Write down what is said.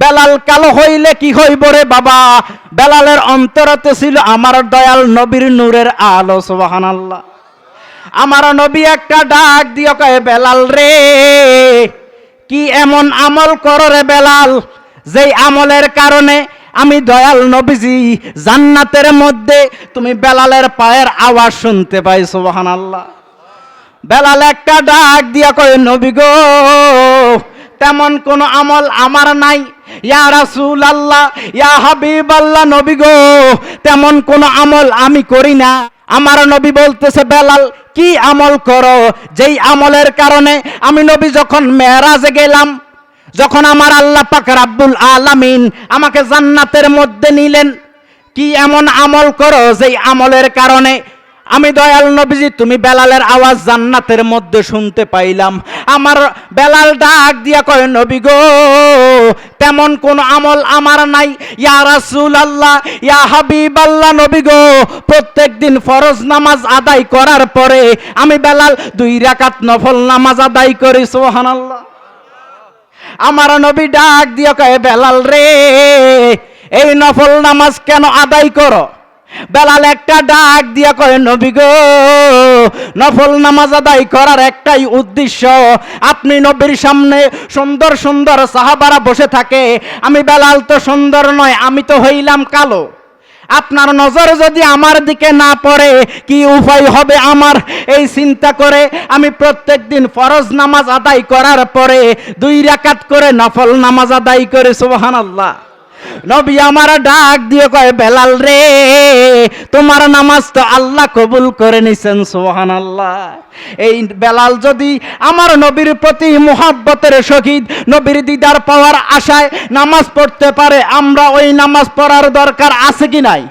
বেলাল কালো হইলে কি হইব রে বাবা, বেলালের অন্তরতে ছিল আমার দয়াল নবীর নূরের আলো। সুবহানাল্লাহ। আমার নবী একটা ডাক দিয়ে কয়, বেলাল রে, কি এমন আমল করো রে বেলাল, যেই আমলের কারণে আমি দয়াল নবীজি জান্নাতের মধ্যে তুমি বেলালের পায়ের আওয়াজ শুনতে পাই। সুবহানাল্লাহ। বেলাল একটা ডাক দিয়া কয়, নবী গো, তেমন কোন আমল আমার নাই। ইয়া রাসূলুল্লাহ, ইয়া হাবিবাল্লাহ, নবী গো, তেমন কোন আমল আমি করি না। আমার নবী বলতেছে, বেলাল কি আমল করো, যেই আমলের কারণে আমি নবী যখন মেরাজে গেলাম, যখন আমার আল্লাহ পাক রাব্বুল আলামিন আমাকে জান্নাতের মধ্যে নিলেন, কি এমন আমল করো যেই আমলের কারণে আমি দয়াল নবীজি তুমি বেলালের আওয়াজ জান্নাতের মধ্যে শুনতে পাইলাম। আমার বেলাল ডাক দিয়া কয়, নবী গো, তেমন কোন আমল আমার নাই। ইয়া রাসূলুল্লাহ, ইয়া হাবিবাল্লাহ, নবী গো, প্রত্যেক দিন ফরজ নামাজ আদায় করার পরে আমি বেলাল 2 রাকাত নফল নামাজ আদায় করি। সুবহানাল্লাহ। আমার নবী ডাক দিয়া কয়, বেলাল রে, এই নফল নামাজ কেন আদায় করো? বেলাল একটা ডাক দিয়া কয়, নবী গো, নফল নামাজ আদায় করার একটাই উদ্দেশ্য, আপনি নবীর সামনে সুন্দর সুন্দর সাহাবারা বসে থাকে, আমি বেলাল তো সুন্দর নয়, আমি তো হইলাম কালো। আপনার নজর যদি আমার দিকে না পড়ে কি উপায় হবে আমার, এই চিন্তা করে আমি প্রত্যেক দিন ফরজ নামাজ আদায় করার পরে 2 রাকাত করে নফল নামাজ আদায় করে। সুবহানাল্লাহ। নবী আমার ডাক দিয়ে কয়, বেলাল রে, তোমার নামাজ তো আল্লাহ কবুল করে নিছেন। সুবহানাল্লাহ। এই বেলাল যদি আমার নবীর প্রতি মুহাব্বতের সহিত নবীর দিদার পাওয়ার আশায় নামাজ পড়তে পারে, আমরা ওই নামাজ পড়ার দরকার আছে কি নাই?